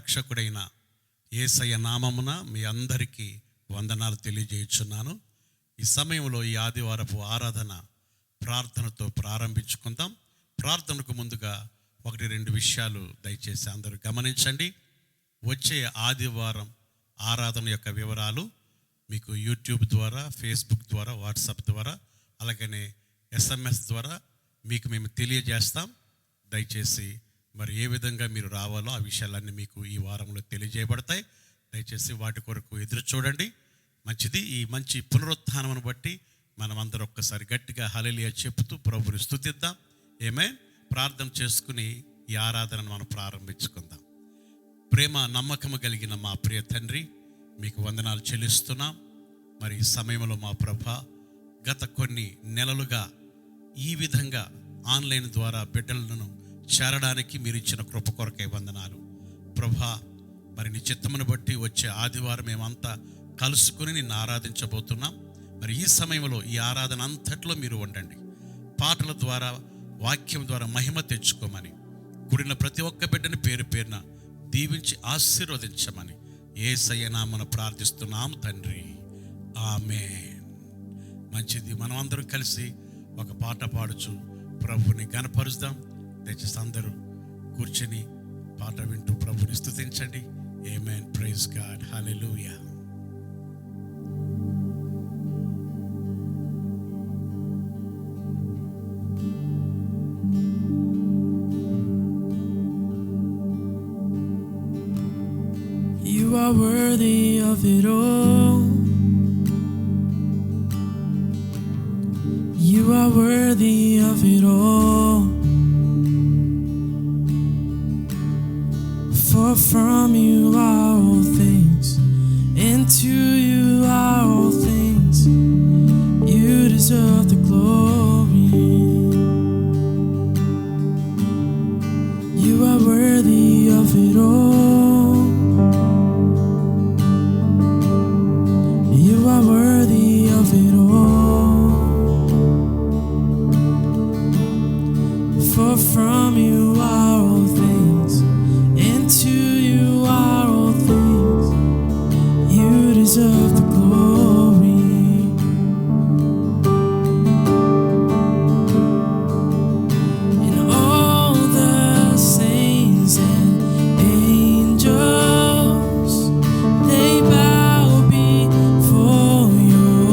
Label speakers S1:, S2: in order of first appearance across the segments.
S1: రక్షకుడైన యేసయ్య నామమున మీ అందరికీ వందనాలు తెలియజేయుచున్నాను. ఈ సమయంలో ఈ ఆదివారపు ఆరాధన ప్రార్థనతో ప్రారంభించుకుందాం. ప్రార్థనకు ముందుగా 1-2 విషయాలు దయచేసి అందరూ గమనించండి. వచ్చే ఆదివారం ఆరాధన యొక్క వివరాలు మీకు యూట్యూబ్ ద్వారా, ఫేస్బుక్ ద్వారా, వాట్సాప్ ద్వారా, అలాగనే SMS ద్వారా మీకు మేము తెలియజేస్తాం. దయచేసి మరి ఏ విధంగా మీరు రావాలో ఆ విషయాలన్నీ మీకు ఈ వారంలో తెలియజేయబడతాయి. దయచేసి వాటి కొరకు ఎదురు చూడండి. మంచిది. ఈ మంచి పునరుత్థానమును బట్టి మనం అందరూ ఒక్కసారి గట్టిగా హల్లెలూయా చెప్తూ ప్రభువుని స్తుతిద్దాం. ఆమేన్. ప్రార్థన చేసుకుని ఈ ఆరాధనను మనం ప్రారంభించుకుందాం. ప్రేమ నమ్మకము కలిగిన మా ప్రియ తండ్రి, మీకు వందనాలు చెల్లిస్తున్నాం. మరి ఈ సమయంలో మా ప్రభా, గత కొన్ని నెలలుగా ఈ విధంగా ఆన్లైన్ ద్వారా బిడ్డలను చేరడానికి మీరు ఇచ్చిన కృప కొరకే వందనాలు ప్రభా. మరి నీ చిత్తమును బట్టి వచ్చే ఆదివారం మేమంతా కలుసుకుని నిన్ను ఆరాధించబోతున్నాం. మరి ఈ సమయంలో ఈ ఆరాధన అంతట్లో మీరు ఉండండి. పాటల ద్వారా, వాక్యం ద్వారా మహిమ తెచ్చుకోమని, కూడిన ప్రతి ఒక్క బిడ్డని పేరు పేరున దీవించి ఆశీర్వదించమని యేసయ్య నామమున ప్రార్థిస్తున్నాం తండ్రి. ఆమేన్. మంచిది. మనం అందరం కలిసి ఒక పాట పాడుచు ప్రభుని ఘనపరుస్తాం. దయచేసి అందరూ కూర్చొని పాట వింటూ ప్రభుని స్తుతించండి. Amen. Praise God. Hallelujah.
S2: You are worthy of it all. You are worthy of it all. For from you are all things, and to you are all things. You deserve the glory. You are worthy of it all. You are worthy of it all. For from you are all things, and to you are all things. You deserve the glory. And all the saints and angels, they bow before your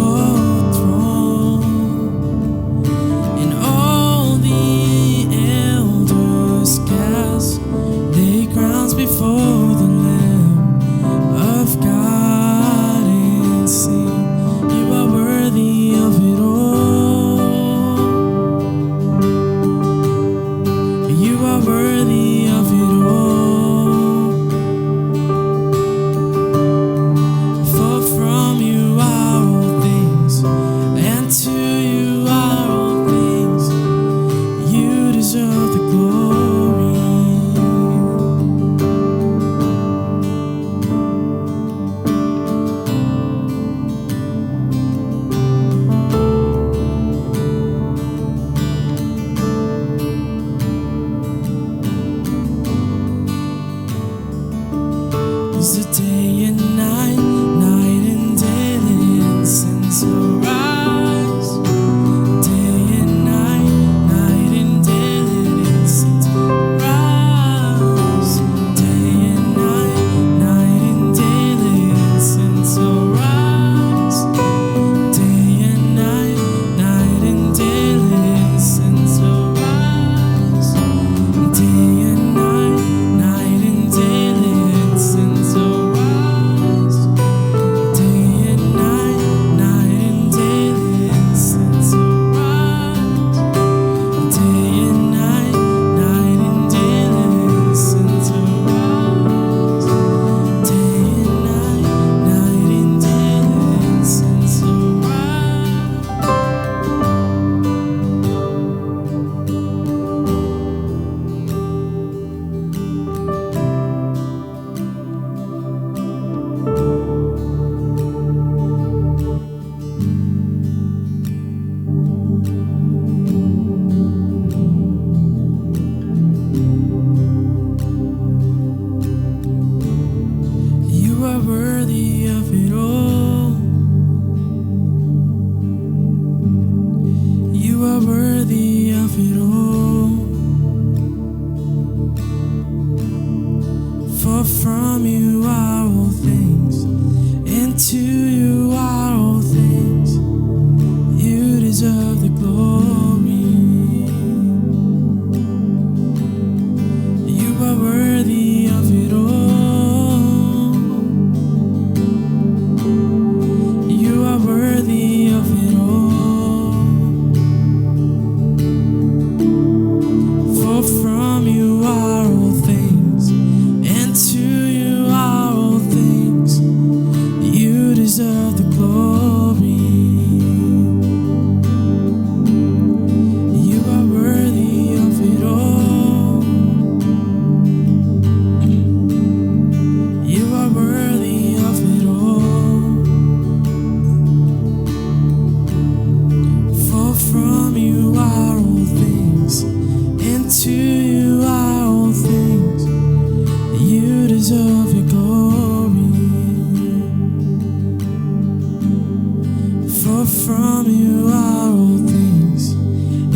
S2: from you are all things,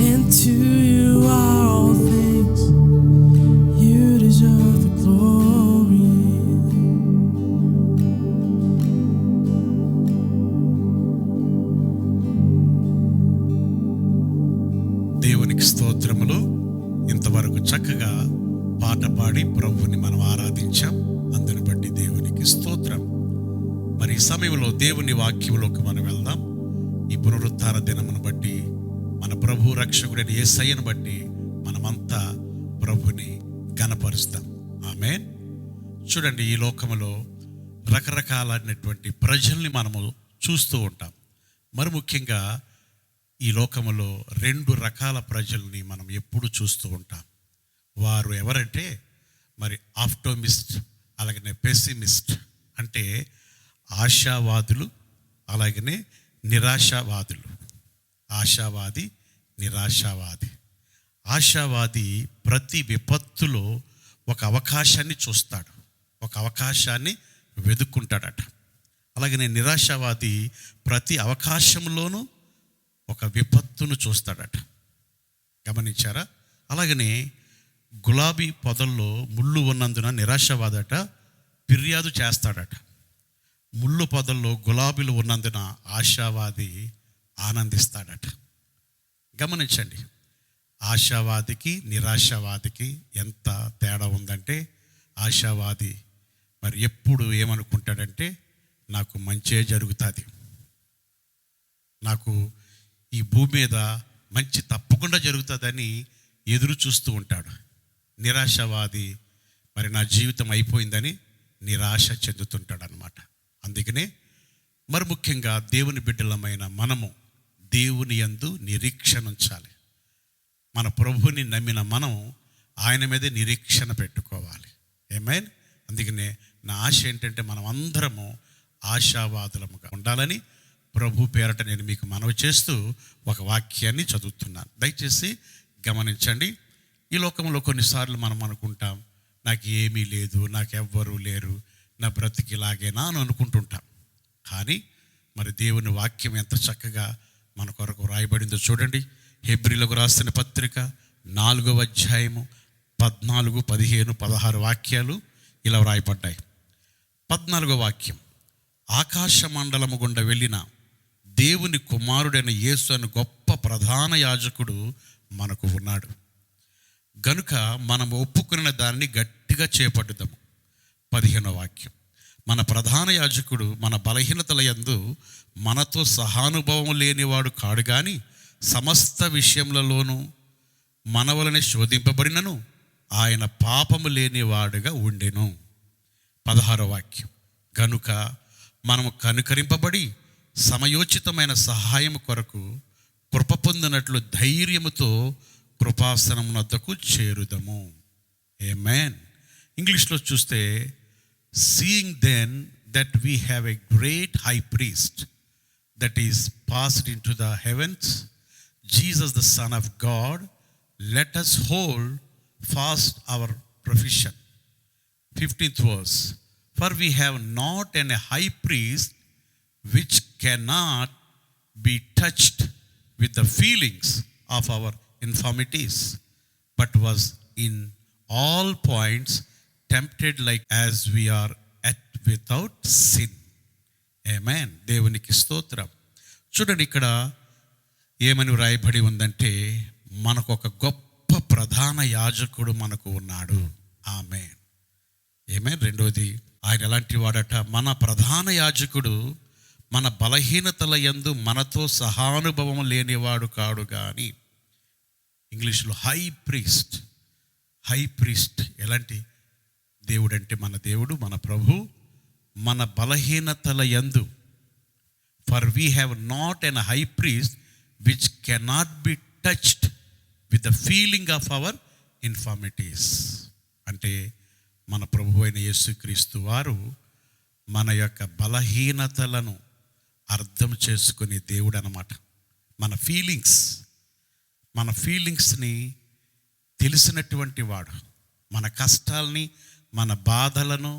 S2: and to you are all things. You deserve the glory.
S1: దేవునికి స్తోత్రములు. ఇంతవరకు చక్కగా పాట పాడి ప్రభువుని మనం ఆరాధించాం. అందుని బట్టి దేవునికి స్తోత్రం. మరి ఈ సమయంలో దేవుని వాక్యంలోకి మనం వెళ్దాం. ఈ పునరుత్థాన దినమును బట్టి, మన ప్రభు రక్షకుడైన యేసయ్యను బట్టి మనమంతా ప్రభుని ఘనపరుస్తాం. ఆమేన్. చూడండి, ఈ లోకములో రకరకాలైనటువంటి ప్రజల్ని మనము చూస్తూ ఉంటాం. మరి ముఖ్యంగా ఈ లోకములో 2 రకాల ప్రజల్ని మనం ఎప్పుడు చూస్తూ ఉంటాం. వారు ఎవరంటే మరి ఆప్టోమిస్ట్, అలాగనే పెసిమిస్ట్, అంటే ఆశావాదులు, అలాగనే నిరాశావాదులు. ఆశావాది, నిరాశావాది. ఆశావాది ప్రతి విపత్తులో ఒక అవకాశాన్ని చూస్తాడు, ఒక అవకాశాన్ని వెతుక్కుంటాడట. అలాగనే నిరాశావాది ప్రతి అవకాశంలోనూ ఒక విపత్తును చూస్తాడట. గమనించారా? అలాగనే గులాబీ పొదల్లో ముళ్ళు ఉన్నందున నిరాశావాదట ఫిర్యాదు చేస్తాడట. ముళ్ళు పొదల్లో గులాబీలు ఉన్నందున ఆశావాది ఆనందిస్తాడట. గమనించండి, ఆశావాదికి నిరాశావాదికి ఎంత తేడా ఉందంటే, ఆశావాది మరి ఎప్పుడు ఏమనుకుంటాడంటే, నాకు మంచే జరుగుతుంది, నాకు ఈ భూమి మీద మంచి తప్పకుండా జరుగుతుందని ఎదురు చూస్తూ ఉంటాడు. నిరాశావాది మరి నా జీవితం అయిపోయిందని నిరాశ చెందుతుంటాడు అన్నమాట. అందుకనే మరి ముఖ్యంగా దేవుని బిడ్డలమైన మనము దేవుని యందు నిరీక్షణ ఉంచాలి. మన ప్రభుని నమ్మిన మనం ఆయన మీదే నిరీక్షణ పెట్టుకోవాలి. ఆమేన్. అందుకనే నా ఆశ ఏంటంటే మనం అందరము ఆశావాదులముగా ఉండాలని ప్రభు పేరట నేను మీకు మనవి చేస్తూ ఒక వాక్యాన్ని చదువుతున్నాను. దయచేసి గమనించండి. ఈ లోకంలో కొన్నిసార్లు మనం అనుకుంటాం, నాకు ఏమీ లేదు, నాకెవ్వరూ లేరు, నా బ్రతికిలాగేనా అని అనుకుంటుంటాం. కానీ మరి దేవుని వాక్యం ఎంత చక్కగా మన కొరకు రాయబడిందో చూడండి. హెబ్రీలకు రాసిన పత్రిక 4వ అధ్యాయము 14, 15, 16 వాక్యాలు ఇలా రాయబడ్డాయి. 14వ వాక్యం, ఆకాశ మండలము గుండా వెళ్ళిన దేవుని కుమారుడైన యేసు అనే గొప్ప ప్రధాన యాజకుడు మనకు ఉన్నాడు గనుక మనం ఒప్పుకున్న దాన్ని గట్టిగా చేపట్టుదాము. 15వ వాక్యం, మన ప్రధాన యాజకుడు మన బలహీనతల యందు మనతో సహానుభవం లేనివాడు కాడు గాని సమస్త విషయములలోనూ మన వలనే శోధింపబడినను ఆయన పాపము లేనివాడుగా ఉండెను. 16వ వాక్యం, గనుక మనము కనుకరింపబడి సమయోచితమైన సహాయం కొరకు కృప పొందినట్లు ధైర్యముతో కృపాసనం వద్దకు చేరుదము. ఆమేన్. ఇంగ్లీష్లో చూస్తే, seeing then that we have a great high priest that is passed into the heavens, Jesus the son of God, let us hold fast our profession. 15th verse, for we have not an high priest which cannot be touched with the feelings of our infirmities, but was in all points tempted like as we are, at without sin. Amen. దేవునికి స్తోత్రం. చూడండి, ఇక్కడ ఏమని వ్రాయబడి ఉందంటే, మనకు ఒక గొప్ప ప్రధాన యాజకుడు మనకు ఉన్నాడు. ఆమేన్. ఆమేన్. రెండోది, ఆయన ఎలాంటి వాడట? మన ప్రధాన యాజకుడు మన బలహీనతల యందు మనతో సహానుభవం లేనివాడు కాడు కానీ, ఇంగ్లీష్లో హై ప్రీస్ట్. హై ప్రీస్ట్ ఎలాంటి దేవుడు అంటే, మన దేవుడు, మన ప్రభు మన బలహీనతల యందు, for we have not an high priest which cannot be touched with the feeling of our infirmities. అంటే మన ప్రభు అయిన యేసుక్రీస్తు వారు మన యొక్క బలహీనతలను అర్థం చేసుకునే దేవుడు అన్నమాట. మన ఫీలింగ్స్ని తెలిసినటువంటి వాడు. మన కష్టాలని, మన బాధలను,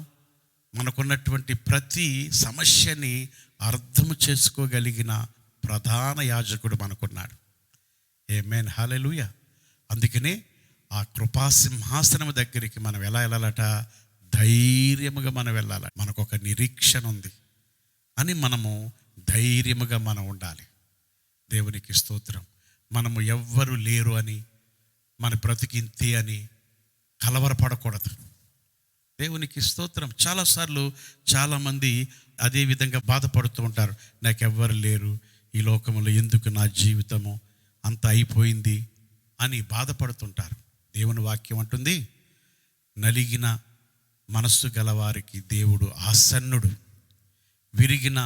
S1: మనకున్నటువంటి ప్రతి సమస్యని అర్థం చేసుకోగలిగిన ప్రధాన యాజకుడు మనకున్నాడు. ఆమేన్, హల్లెలూయా. అందుకనే ఆ కృపాసింహాసనం దగ్గరికి మనం ఎలా వెళ్ళాలట? ధైర్యముగా మనం వెళ్ళాలి. మనకు ఒక నిరీక్షణ ఉంది అని మనము ధైర్యముగా మనం ఉండాలి. దేవునికి స్తోత్రం. మనము ఎవ్వరు లేరు అని, మన బ్రతికింతే అని కలవరపడకూడదు. దేవునికి స్తోత్రం. చాలాసార్లు చాలామంది అదే విధంగా బాధపడుతూ ఉంటారు. నాకెవ్వరు లేరు, ఈ లోకంలో ఎందుకు నా జీవితము అంత అయిపోయింది అని బాధపడుతుంటారు. దేవుని వాక్యం అంటుంది, నలిగిన మనస్సు గలవారికి దేవుడు ఆసన్నుడు, విరిగిన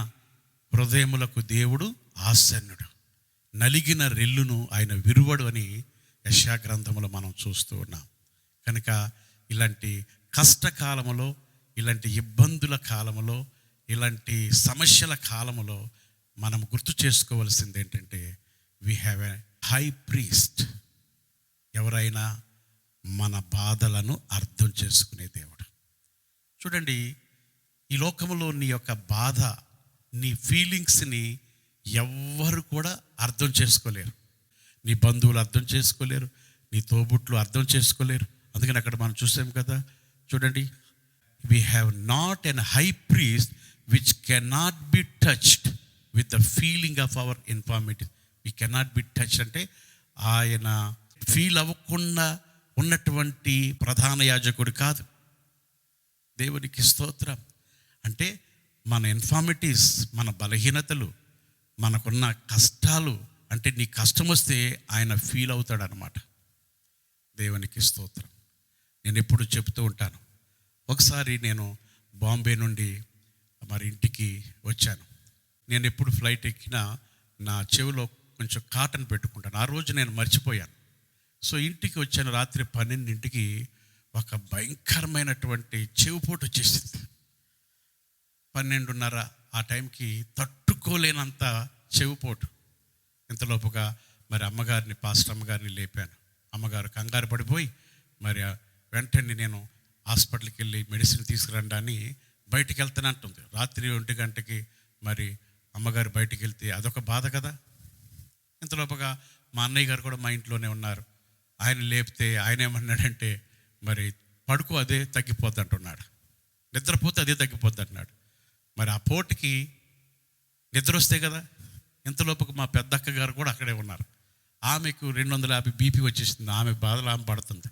S1: హృదయములకు దేవుడు ఆసన్నుడు, నలిగిన రెల్లును ఆయన విరువడు అని యెషయా గ్రంథములో మనం చూస్తూ ఉన్నాం. కనుక ఇలాంటి కష్టకాలములో, ఇలాంటి ఇబ్బందుల కాలములో, ఇలాంటి సమస్యల కాలములో మనం గుర్తు చేసుకోవాల్సింది ఏంటంటే, we have a high priest. ఎవరైనా మన బాధలను అర్థం చేసుకునే దేవుడు. చూడండి, ఈ లోకంలో నీ యొక్క బాధ, నీ ఫీలింగ్స్ని ఎవ్వరు కూడా అర్థం చేసుకోలేరు. నీ బంధువులు అర్థం చేసుకోలేరు, నీ తోబుట్లు అర్థం చేసుకోలేరు. అందుకని అక్కడ మనం చూసాం కదా, చూడండి, we have not an high priest which cannot be touched with the feeling of our infirmity. We cannot be touched అంటే ఆయన ఫీల్ అవ్వకుండా ఉన్నటువంటి ప్రధాన యాజకుడు కాదు. దేవునికి స్తోత్రం. అంటే మన ఇన్ఫార్మిటీస్, మన బలహీనతలు, మనకున్న కష్టాలు, అంటే నీ కష్టం వస్తే ఆయన ఫీల్ అవుతాడు అన్నమాట. దేవునికి స్తోత్రం. నేను ఎప్పుడు చెప్తూ ఉంటాను, ఒకసారి నేను బాంబే నుండి మరి ఇంటికి వచ్చాను. నేను ఎప్పుడు ఫ్లైట్ ఎక్కినా నా చెవిలో కొంచెం కాటన్ పెట్టుకుంటాను. ఆ రోజు నేను మర్చిపోయాను. సో ఇంటికి వచ్చాను రాత్రి 12ంటికి. ఒక భయంకరమైనటువంటి చెవిపోటు వచ్చేసింది. 12:30 ఆ టైంకి తట్టుకోలేనంత చెవిపోటు. ఇంతలోపుగా మరి అమ్మగారిని, పాస్టర్ అమ్మగారిని లేపాను. అమ్మగారు కంగారు పడిపోయి మరి వెంటనే నేను హాస్పిటల్కి వెళ్ళి మెడిసిన్ తీసుకురండి అని బయటికి వెళ్తానంటుంది. రాత్రి 1 గంటకి మరి అమ్మగారు బయటికి వెళ్తే అదొక బాధ కదా. ఇంతలోపుగా మా అన్నయ్య గారు కూడా మా ఇంట్లోనే ఉన్నారు. ఆయన లేపితే ఆయన ఏమన్నాడంటే, మరి పడుకో, అదే తగ్గిపోద్ది అంటున్నాడు, నిద్రపోతే అదే తగ్గిపోద్ది అంటున్నాడు. మరి ఆ పోటుకి నిద్ర వస్తే కదా. ఇంతలోపుకు మా పెద్దక్క గారు కూడా అక్కడే ఉన్నారు. ఆమెకు 250 బీపీ వచ్చేసింది. ఆమె బాధలు ఆమె పడుతుంది.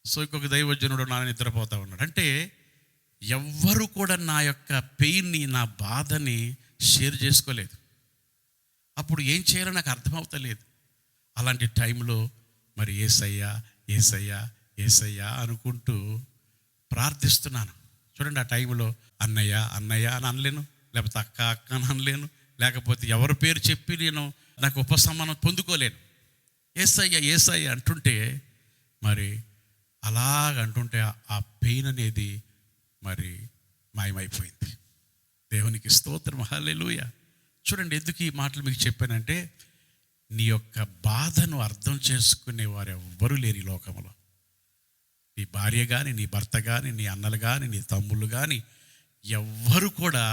S1: సో ఇంకొక దైవజనుడు నా నిద్రపోతూ ఉన్నాడు. అంటే ఎవ్వరు కూడా నా యొక్క పెయిన్ని, నా బాధని షేర్ చేసుకోలేదు. అప్పుడు ఏం చేయాలో నాకు అర్థమవుతలేదు. అలాంటి టైంలో మరి యేసయ్యా యేసయ్యా యేసయ్యా అనుకుంటూ ప్రార్థిస్తున్నాను. చూడండి, ఆ టైంలో అన్నయ్య అన్నయ్య అని అనలేను, లేకపోతే అక్క అక్క అని అనలేను, లేకపోతే ఎవరి పేరు చెప్పి నేను నాకు ఉపశమనం పొందుకోలేను. యేసయ్య యేసయ్య అంటుంటే, మరి అలాగంటుంటే ఆ పెయిన్ అనేది మరి మాయమైపోయింది. దేవునికి స్తోత్రం, హల్లెలూయా. చూడండి, ఎందుకు ఈ మాటలు మీకు చెప్పానంటే, నీ యొక్క బాధను అర్థం చేసుకునే వారు ఎవ్వరూ లేరు ఈ లోకంలో. నీ భార్య కానీ, నీ భర్త కానీ, నీ అన్నలు కానీ, నీ తమ్ముళ్ళు కానీ ఎవ్వరు కూడా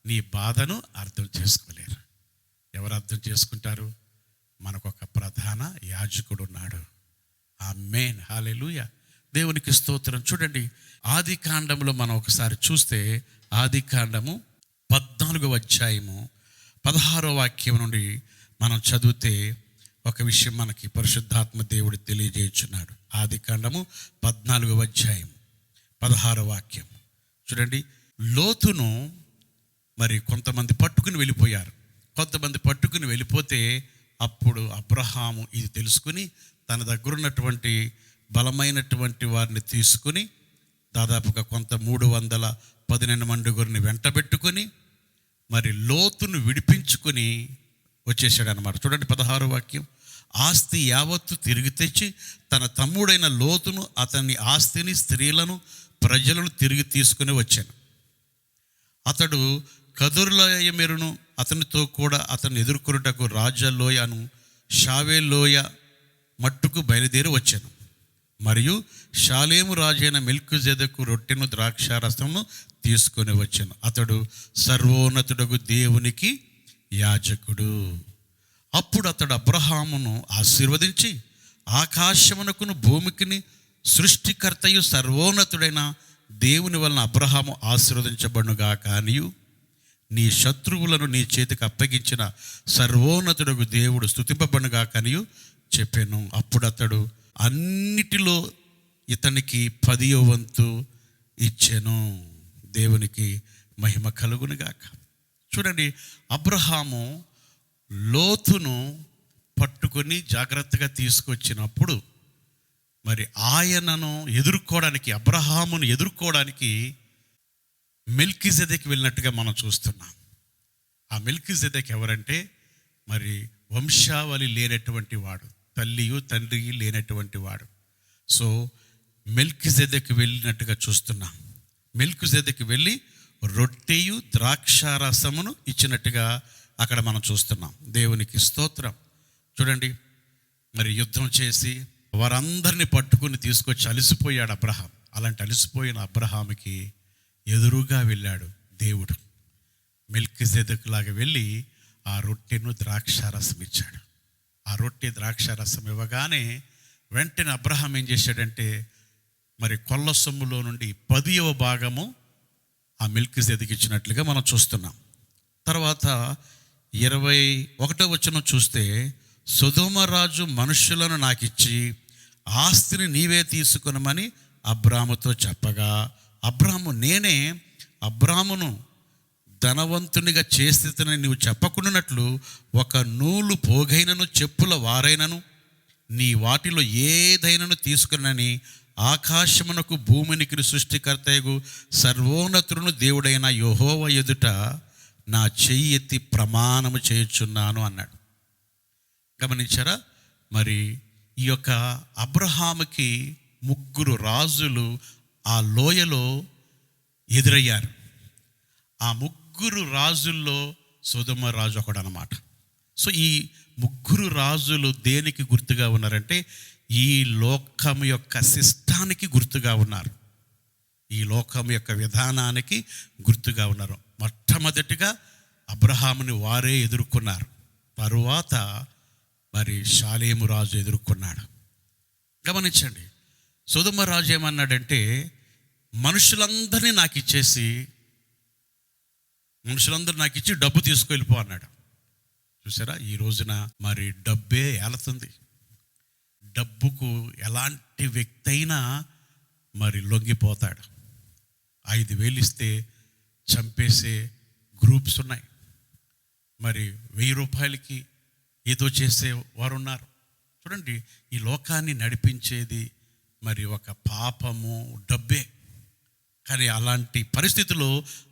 S1: నీ బాధను అర్థం చేసుకోలేరు. ఎవరు అర్థం చేసుకుంటారు? మనకొక ప్రధాన యాజకుడు ఉన్నాడు. ఆమేన్, హల్లెలూయా. దేవునికి స్తోత్రం. చూడండి, ఆది కాండంలో మనం ఒకసారి చూస్తే, ఆది కాండము 14వ అధ్యాయము 16వ వాక్యం నుండి మనం చదివితే ఒక విషయం మనకి పరిశుద్ధాత్మ దేవుడు తెలియజేయుచున్నాడు. ఆది కాండము 14వ అధ్యాయం 16వ వాక్యం చూడండి. లోతును మరి కొంతమంది పట్టుకుని వెళ్ళిపోయారు. కొంతమంది పట్టుకుని వెళ్ళిపోతే అప్పుడు అబ్రహాము ఇది తెలుసుకుని తన దగ్గరున్నటువంటి బలమైనటువంటి వారిని తీసుకుని దాదాపుగా కొంత 318 మండుగురిని వెంటబెట్టుకొని మరి లోతును విడిపించుకొని వచ్చేసాడు అన్నమాట. చూడండి 16వ వాక్యం. ఆస్తి యావత్తు తిరిగి తెచ్చి తన తమ్ముడైన లోతును, అతని ఆస్తిని, స్త్రీలను, ప్రజలను తిరిగి తీసుకుని వచ్చాను. అతడు కదుర్లయమెరును అతనితో కూడా అతన్ని ఎదుర్కొనుటకు రాజలోయను షావేలోయ మట్టుకు బయలుదేరి వచ్చాను. మరియు షాలేము రాజైన మెల్కీజెదెకు రొట్టెను ద్రాక్షారసమును తీసుకొని వచ్చాను. అతడు సర్వోన్నతుడగు దేవునికి యాజకుడు. అప్పుడు అతడు అబ్రహామును ఆశీర్వదించి, ఆకాశమునకును భూమికిని సృష్టికర్తయు సర్వోన్నతుడైన దేవుని వలన అబ్రహాము ఆశీర్వదించబడునుగా కానియు, నీ శత్రువులను నీ చేతికి అప్పగించిన సర్వోన్నతుడకు దేవుడు స్తుతింపబడునుగా కానియు చెప్పాను. అప్పుడు అతడు అన్నిటిలో ఇతనికి 10వ వంతు ఇచ్చెను. దేవునికి మహిమ కలుగునుగాక. చూడండి, అబ్రహాము లోతును పట్టుకొని జాగ్రత్తగా తీసుకొచ్చినప్పుడు మరి ఆయనను ఎదుర్కోవడానికి, అబ్రహామును ఎదుర్కోవడానికి మెల్కీజెదెకు వెళ్ళినట్టుగా మనం చూస్తున్నాం. ఆ మెల్కీజెదెకు ఎవరంటే మరి వంశావళి లేనటువంటి వాడు, తల్లియు తండ్రి లేనటువంటి వాడు. సో మెల్కీజెదెకు వెళ్ళినట్టుగా చూస్తున్నాం. మెల్కీజెదెకు వెళ్ళి రొట్టెయు ద్రాక్షారసమును ఇచ్చినట్టుగా అక్కడ మనం చూస్తున్నాం. దేవునికి స్తోత్రం. చూడండి, మరి యుద్ధం చేసి వారందరినీ పట్టుకుని తీసుకొచ్చి అలసిపోయాడు అబ్రహాం. అలాంటి అలసిపోయిన అబ్రహాముకి ఎదురుగా వెళ్ళాడు దేవుడు. మెల్కీజెదెకు లాగా వెళ్ళి ఆ రొట్టెను ద్రాక్షారసం ఇచ్చాడు. ఆ రొట్టె ద్రాక్షారసం ఇవ్వగానే వెంటనే అబ్రహాం ఏం చేశాడంటే మరి కొల్ల సొమ్ములో నుండి 10వ భాగము ఆ మెల్కీజెదెకు ఇచ్చినట్లుగా మనం చూస్తున్నాం. తర్వాత 21వ వచనం చూస్తే, సొదొమ రాజు మనుషులను నాకిచ్చి ఆస్తిని నీవే తీసుకొనమని అబ్రాముతో చెప్పగా, అబ్రాము నేనే అబ్రామును ధనవంతునిగా చేస్తేనని నీవు చెప్పకుండానట్లు ఒక నూలు పోగైనను చెప్పుల వారైనను నీ వాటిలో ఏదైనాను తీసుకునని ఆకాశమునకు భూమినికి సృష్టికర్తయగు సర్వోన్నతులను దేవుడైన యెహోవా ఎదుట నా చెయ్యి ఎత్తి ప్రమాణము చేయుచున్నాను అన్నాడు. గమనించారా? మరి ఈ యొక్క అబ్రహాముకి 3 రాజులు ఆ లోయలో ఎదురయ్యారు. ఆ 3 రాజుల్లో సొదొమ రాజు ఒకడు అన్నమాట. సో ఈ 3 రాజులు దేనికి గుర్తుగా ఉన్నారంటే ఈ లోకం యొక్క సిస్టానికి గుర్తుగా ఉన్నారు. ఈ లోకం యొక్క విధానానికి గుర్తుగా ఉన్నారు. మొట్టమొదటిగా అబ్రహాముని వారే ఎదుర్కొన్నారు. తరువాత మరి షాలేము రాజు ఎదుర్కొన్నాడు. గమనించండి, సొదొమ రాజు ఏమన్నాడంటే మనుషులందరినీ నాకు ఇచ్చి డబ్బు తీసుకెళ్ళిపో అన్నాడు. చూసారా, ఈ రోజున మరి డబ్బే ఏలుతుంది. డబ్బుకు ఎలాంటి వ్యక్తి అయినా మరి లొంగిపోతాడు. 5,000 ఇస్తే చంపేసే గ్రూప్స్ ఉన్నాయి. మరి 1000 రూపాయలకి ఏదో చేసే వారు ఉన్నారు. చూడండి, ఈ లోకాన్ని నడిపించేది మరి ఒక పాపము, డబ్బే. కానీ అలాంటి పరిస్థితుల్లో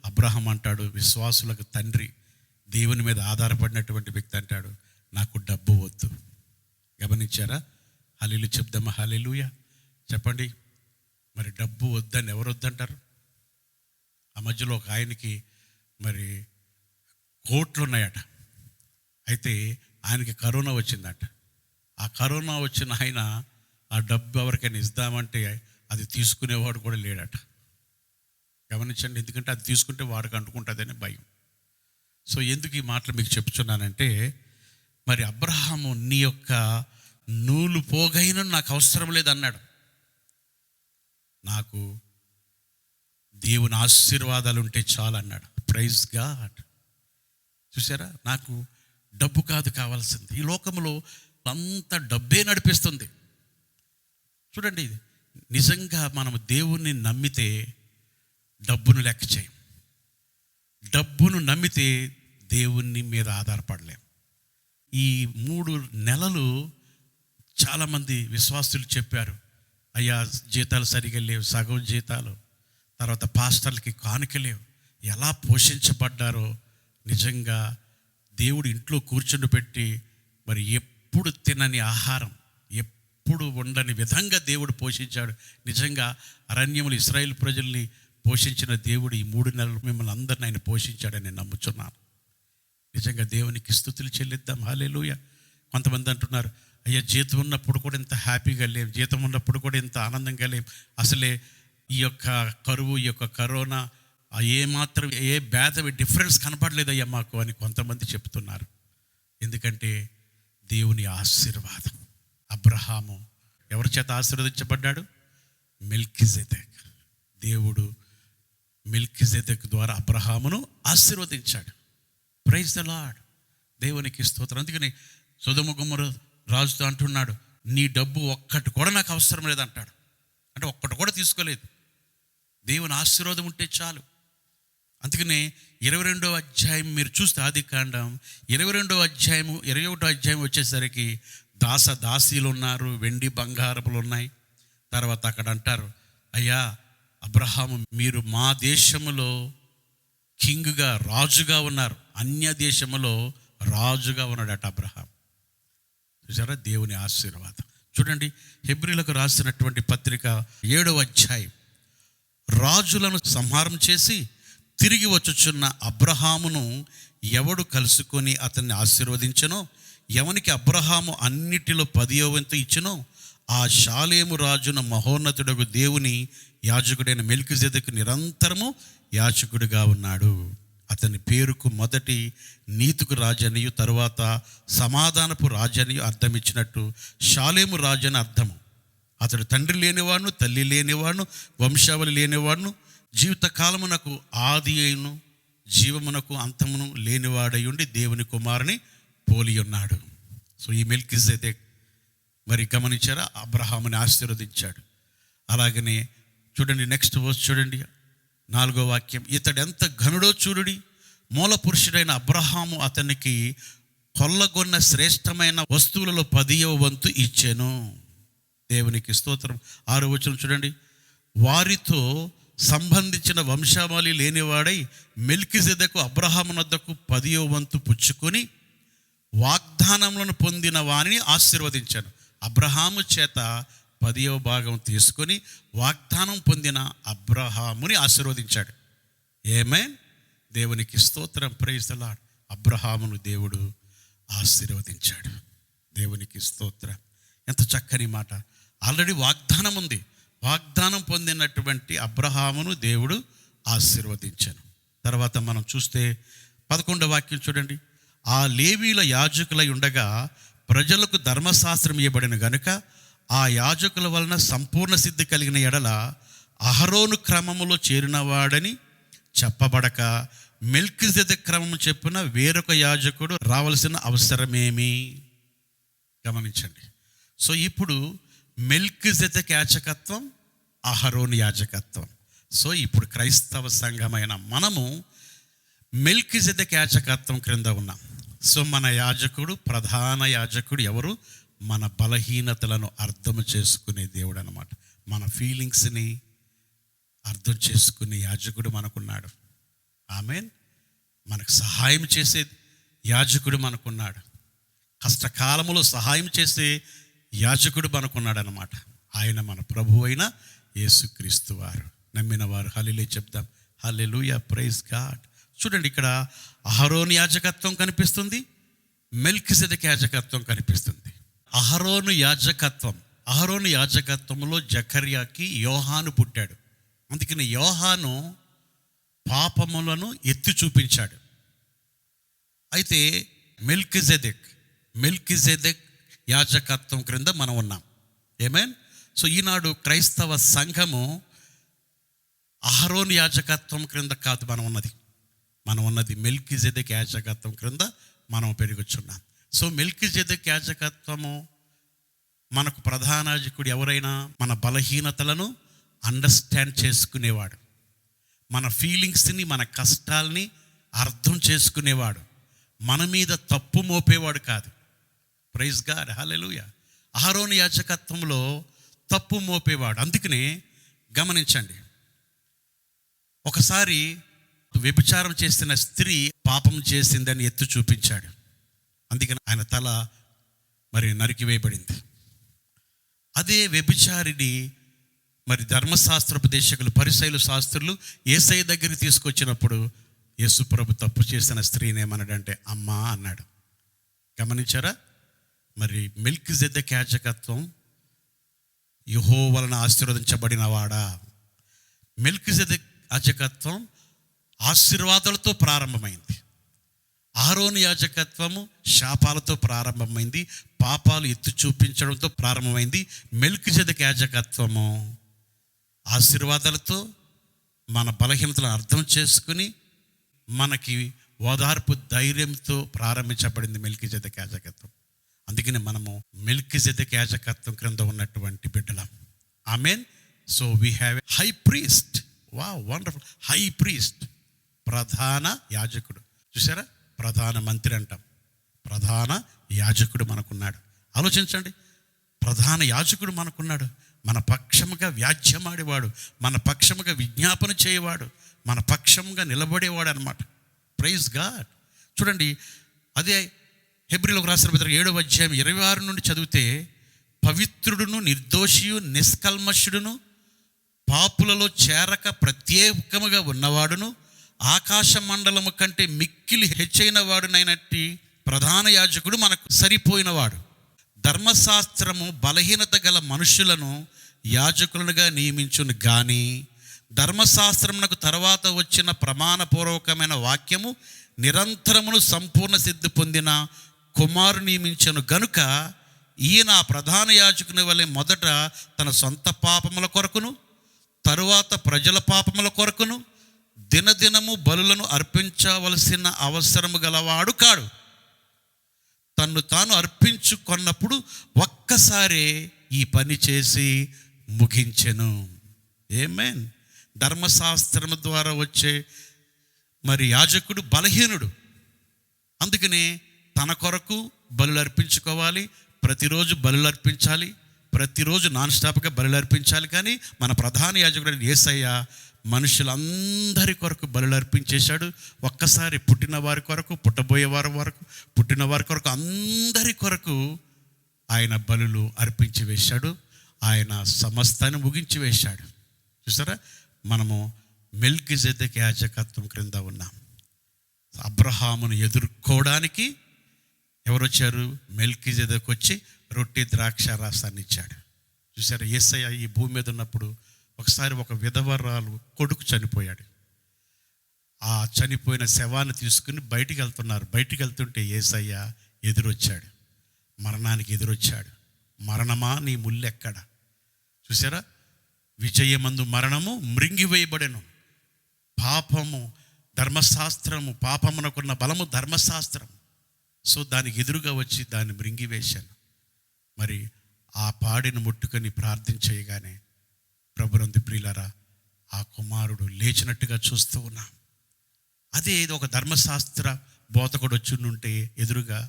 S1: అబ్రహాం అంటాడు, విశ్వాసులకు తండ్రి, దేవుని మీద ఆధారపడినటువంటి వ్యక్తి అంటాడు, నాకు డబ్బు వద్దు. గమనించారా? హల్లెలూయా చెప్దామా? హల్లెలూయా చెప్పండి. మరి డబ్బు వద్దని ఎవరు వద్దంటారు? ఆ మధ్యలో ఒక ఆయనకి మరి కోట్లు ఉన్నాయట. అయితే ఆయనకి కరోనా వచ్చిందట. ఆ కరోనా వచ్చిన ఆయన ఆ డబ్బు ఎవరికైనా ఇద్దామంటే అది తీసుకునేవాడు కూడా లేడట. గమనించండి, ఎందుకంటే అది తీసుకుంటే వాడికి అంటుకుంటుందని భయం. సో ఎందుకు ఈ మాటలు మీకు చెప్తున్నానంటే, మరి అబ్రహాము నీ యొక్క నూలు పోగైన నాకు అవసరం లేదన్నాడు. నాకు దేవుని ఆశీర్వాదాలు ఉంటే చాలు అన్నాడు. Praise God. చూసారా, నాకు డబ్బు కాదు కావాల్సింది. ఈ లోకంలో అంత డబ్బే నడిపిస్తుంది. చూడండి, నిజంగా మనం దేవుణ్ణి నమ్మితే డబ్బును లెక్క చేయం. డబ్బును నమ్మితే దేవుని మీద ఆధారపడలేం. ఈ 3 నెలలు చాలామంది విశ్వాసులు చెప్పారు, అయ్యా జీతాలు సరిగా లేవు, సగం జీతాలు, తర్వాత పాస్టర్లకి కానుకలేవు. ఎలా పోషించబడ్డారో నిజంగా దేవుడు ఇంట్లో కూర్చుని పెట్టి మరి ఎప్పుడు తినని ఆహారం, ఎప్పుడు ఉండని విధంగా దేవుడు పోషించాడు. నిజంగా అరణ్యములు ఇశ్రాయేలు ప్రజల్ని పోషించిన దేవుడు ఈ 3 నెలలు మిమ్మల్ని అందరిని ఆయన పోషించాడని నేను నమ్ముచున్నాను. నిజంగా దేవునికి స్తుతులు చెల్లిద్దాం. హల్లెలూయా. కొంతమంది అంటున్నారు, అయ్యా జీతం ఉన్నప్పుడు కూడా ఇంత హ్యాపీగా లేం, జీతం ఉన్నప్పుడు కూడా ఇంత ఆనందంగా లేం, అసలే ఈ యొక్క కరువు, ఈ యొక్క కరోనా ఏమాత్రం ఏ భేద డిఫరెన్స్ కనపడలేదయ్యా మాకు అని కొంతమంది చెప్తున్నారు. ఎందుకంటే దేవుని ఆశీర్వాదం. అబ్రహాము ఎవరి చేత ఆశీర్వదించబడ్డాడు? మెల్కీజెదెక్. దేవుడు మెల్కీజెదెక్ ద్వారా అబ్రహామును ఆశీర్వదించాడు. Praise the Lord. దేవునికి స్తోత్రం. అందుకని సొదొమ గొమొర్రా రాజుతో అంటున్నాడు, నీ డబ్బు ఒక్కటి కూడా నాకు అవసరం లేదంటాడు. అంటే ఒక్కటి కూడా తీసుకోలేదు. దేవుని ఆశీర్వాదం ఉంటే చాలు. అందుకనే 22వ అధ్యాయం మీరు చూస్తే ఆదికాండం 22వ అధ్యాయము 21వ అధ్యాయం వచ్చేసరికి దాసీలు ఉన్నారు, వెండి బంగారములు ఉన్నాయి. తర్వాత అక్కడ అంటారు, అయ్యా అబ్రహాము మీరు మా దేశములో కింగ్గా రాజుగా ఉన్నారు, అన్య దేశములో రాజుగా ఉన్నాడట అబ్రహాం. చూసారా దేవుని ఆశీర్వాదం. చూడండి హెబ్రీలకు రాసినటువంటి పత్రిక 7వ అధ్యాయం, రాజులను సంహారం చేసి తిరిగి వచ్చుచున్న అబ్రహామును ఎవడు కలుసుకొని అతన్ని ఆశీర్వదించెనో, ఎవనికి అబ్రహాము అన్నిటిలో 10వ వంతు ఇచ్చెనో, ఆ షాలేము రాజున మహోన్నతుడగు దేవుని యాజకుడైన మెల్కీజెదెకు నిరంతరము యాజకుడిగా ఉన్నాడు. అతని పేరుకు మొదటి నీతికు రాజనియు తరువాత సమాధానపు రాజనియు అర్థం ఇచ్చినట్టు షాలేము రాజు అని అర్థము. అతడు తండ్రి లేనివాడును, తల్లి లేనివాడును, వంశావళి లేనివాడును, జీవితకాలమునకు ఆది అయిను జీవమునకు అంతమును లేనివాడై ఉండి దేవుని కుమారుని పోలి ఉన్నాడు. సో ఈ మెల్కీజెదెక్ మరి గమనించారా, అబ్రహాముని ఆశీర్వదించాడు. అలాగనే చూడండి నెక్స్ట్ వర్స్ చూడండి, 4వ వాక్యం, ఇతడు ఎంత ఘనుడో చూడుడి, మూల పురుషుడైన అబ్రహాము అతనికి కొల్లగొన్న శ్రేష్టమైన వస్తువులలో 10వ వంతు ఇచ్చెను. దేవునికి స్తోత్రం. 6వ వచనం చూడండి, వారితో సంబంధించిన వంశావళి లేనివాడై మెల్కీజెదెకు అబ్రహాము వద్దకు 10వ వంతు పుచ్చుకొని వాగ్దానములను పొందిన వారిని ఆశీర్వదించాను. అబ్రహాము చేత 10వ భాగం తీసుకొని వాగ్దానం పొందిన అబ్రహాముని ఆశీర్వదించాడు. ఆమేన్. దేవునికి స్తోత్రం. Praise the Lord. అబ్రహామును దేవుడు ఆశీర్వదించాడు. దేవునికి స్తోత్రం. ఎంత చక్కని మాట. ఆల్రెడీ వాగ్దానం ఉంది. వాగ్దానం పొందినటువంటి అబ్రహామును దేవుడు ఆశీర్వదించాను. తర్వాత మనం చూస్తే 11వ వాక్యం చూడండి, ఆ లేవీల యాజకులై ఉండగా ప్రజలకు ధర్మశాస్త్రం ఇవ్వబడిన గనుక ఆ యాజకుల వలన సంపూర్ణ సిద్ధి కలిగిన ఎడల అహరోను క్రమములో చేరినవాడని చెప్పబడక మెల్కీజెదెక్ క్రమము చెప్పున వేరొక యాజకుడు రావాల్సిన అవసరమేమి? గమనించండి. సో ఇప్పుడు మెల్కీజెదెక్ యాజకత్వం, అహరోను యాజకత్వం. సో ఇప్పుడు క్రైస్తవ సంఘమైన మనము మెల్కీజెదెక్ యాజకత్వం క్రింద ఉన్నాం. సో మన యాజకుడు, ప్రధాన యాజకుడు ఎవరు? మన బలహీనతలను అర్థం చేసుకునే దేవుడు అన్నమాట. మన ఫీలింగ్స్ని అర్థం చేసుకునే యాజకుడు మనకున్నాడు. ఆమేన్. మనకు సహాయం చేసే యాజకుడు మనకున్నాడు. కష్టకాలములో సహాయం చేసే యాజకుడు మనకున్నాడు అన్నమాట. ఆయన మన ప్రభువు అయిన యేసుక్రీస్తు వారు. నమ్మిన వారు హల్లెలూయా చెప్దాం. హల్లెలూయా, ప్రైజ్ గాడ్. చూడండి ఇక్కడ అహరోను యాజకత్వం కనిపిస్తుంది, మెల్కీజెదెక్ యాజకత్వం కనిపిస్తుంది. అహరోను యాజకత్వంలో జకర్యాకి యోహాను పుట్టాడు. అందుకని యోహాను పాపములను ఎత్తి చూపించాడు. అయితే మెల్కీజెదెక్ యాజకత్వం క్రింద మనం ఉన్నాం. ఆమేన్. సో ఈనాడు క్రైస్తవ సంఘము అహరోను యాజకత్వం క్రింద కాదు మనం ఉన్నది మెల్కీజెదెక్ యాజకత్వం క్రింద మనం పెరుగుచున్నాం. సో మెల్కీజెదెక్ యాజకత్వము మనకు ప్రధాన యాజకుడు ఎవరైనా మన బలహీనతలను అండర్స్టాండ్ చేసుకునేవాడు, మన ఫీలింగ్స్ని, మన కష్టాల్ని అర్థం చేసుకునేవాడు, మన మీద తప్పు మోపేవాడు కాదు. ప్రైజ్ గాడ్, హల్లెలూయా. అహరోను యాజకత్వంలో తప్పు మోపేవాడు. అందుకనే గమనించండి, ఒకసారి వ్యభిచారం చేసిన స్త్రీ పాపం చేసిందని ఎత్తి చూపించాడు. అందుకని ఆయన తల మరి నరికివేయబడింది. అదే వ్యభిచారిని మరి ధర్మశాస్త్రోపదేశకులు, పరిసయ్యులు, శాస్త్రులు యేసయ్య దగ్గరికి తీసుకొచ్చినప్పుడు యేసుప్రభు తప్పు చేసిన స్త్రీని ఏమన్నాడంటే అమ్మా అన్నాడు. గమనించారా? మరి మెల్కీజెదెక్ యాజకత్వం యెహోవా వలన ఆశీర్వదించబడిన వాడా. మెల్కీజెదెక్ యాజకత్వం ఆశీర్వాదాలతో ప్రారంభమైంది. అహరోను యాజకత్వము శాపాలతో ప్రారంభమైంది, పాపాలు ఎత్తి చూపించడంతో ప్రారంభమైంది. మెల్కీజెదెకు యాజకత్వము ఆశీర్వాదాలతో, మన బలహీనతలను అర్థం చేసుకుని మనకి ఓదార్పు ధైర్యంతో ప్రారంభించబడింది మెల్కీజెదెకు యాజకత్వం. అందుకని మనము మెల్కీజెదెకు యాజకత్వం క్రింద ఉన్నటువంటి బిడ్డలం. Amen. So we have a high priest. Wow, wonderful. High priest, ప్రధాన యాజకుడు. చూసారా, ప్రధాన మంత్రి అంటాం, ప్రధాన యాజకుడు మనకున్నాడు. ఆలోచించండి, ప్రధాన యాజకుడు మనకున్నాడు. మన పక్షముగా వ్యాజ్యమాడేవాడు, మన పక్షముగా విజ్ఞాపన చేయవాడు, మన పక్షముగా నిలబడేవాడు అనమాట. Praise God. చూడండి, అదే హెబ్రీలకు రాసిన పత్రిక 7వ అధ్యాయం 26 నుండి చదివితే, పవిత్రుడును నిర్దోషియు నిష్కల్మషుడును పాపులలో చేరక ప్రత్యేకముగా ఉన్నవాడును ఆకాశ మండలము కంటే మిక్కిలి హెచ్చైన వాడునైనట్టి ప్రధాన యాజకుడు మనకు సరిపోయినవాడు. ధర్మశాస్త్రము బలహీనత గల మనుషులను యాజకులుగా నియమించును గాని ధర్మశాస్త్రమునకు తర్వాత వచ్చిన ప్రమాణపూర్వకమైన వాక్యము నిరంతరమును సంపూర్ణ సిద్ధి పొందిన కుమారు నియమించను గనుక ఈయన ప్రధాన యాజకుని వలె మొదట తన సొంత పాపముల కొరకును తరువాత ప్రజల పాపముల కొరకును దినదినము బలులను అర్పించవలసిన అవసరము గలవాడు కాడు. తన్ను తాను అర్పించుకున్నప్పుడు ఒక్కసారే ఈ పని చేసి ముగించెను. ఆమేన్. ధర్మశాస్త్రము ద్వారా వచ్చే మరి యాజకుడు బలహీనుడు. అందుకనే తన కొరకు బలులు అర్పించుకోవాలి, ప్రతిరోజు బలులు అర్పించాలి, ప్రతిరోజు నాన్ స్టాప్గా బలులు అర్పించాలి. కానీ మన ప్రధాన యాజకుడు యేసయ్య మనుషులందరి కొరకు బలులు అర్పించేశాడు. ఒక్కసారి పుట్టిన వారి కొరకు, పుట్టబోయే వారి వరకు, పుట్టిన వారి కొరకు, అందరి కొరకు ఆయన బలులు అర్పించి వేశాడు. ఆయన సమస్తాన్ని ముగించి వేశాడు. చూసారా, మనము మెల్కీజెదెకు యాజకత్వం క్రింద ఉన్నాం. అబ్రహామును ఎదుర్కోవడానికి ఎవరు వచ్చారు? మెల్కీజెదెకు వచ్చి రొట్టె ద్రాక్ష రసాన్ని ఇచ్చాడు. చూసారా, యేసయ్య ఈ భూమి మీద ఉన్నప్పుడు ఒకసారి ఒక విధవరాలు కొడుకు చనిపోయాడు. ఆ చనిపోయిన శవాన్ని తీసుకుని బయటికి వెళ్తున్నారు. బయటికి వెళ్తుంటే యేసయ్య ఎదురొచ్చాడు, మరణానికి ఎదురొచ్చాడు. మరణమా నీ ముల్లెక్కడ? చూసారా, విజయమందు మరణము మృంగివేయబడెను. పాపము ధర్మశాస్త్రము, పాపమునకున్న బలము ధర్మశాస్త్రం. సో దానికి ఎదురుగా వచ్చి దాన్ని మృంగివేశాను. మరి ఆ పాడిని ముట్టుకొని ప్రార్థన చేయగానే ప్రభునందు ప్రియులారా, ఆ కుమారుడు లేచినట్టుగా చూస్తూ ఉన్నాం. అదే ఒక ధర్మశాస్త్ర బోధకుడు వచ్చి ఉంటే ఎదురుగా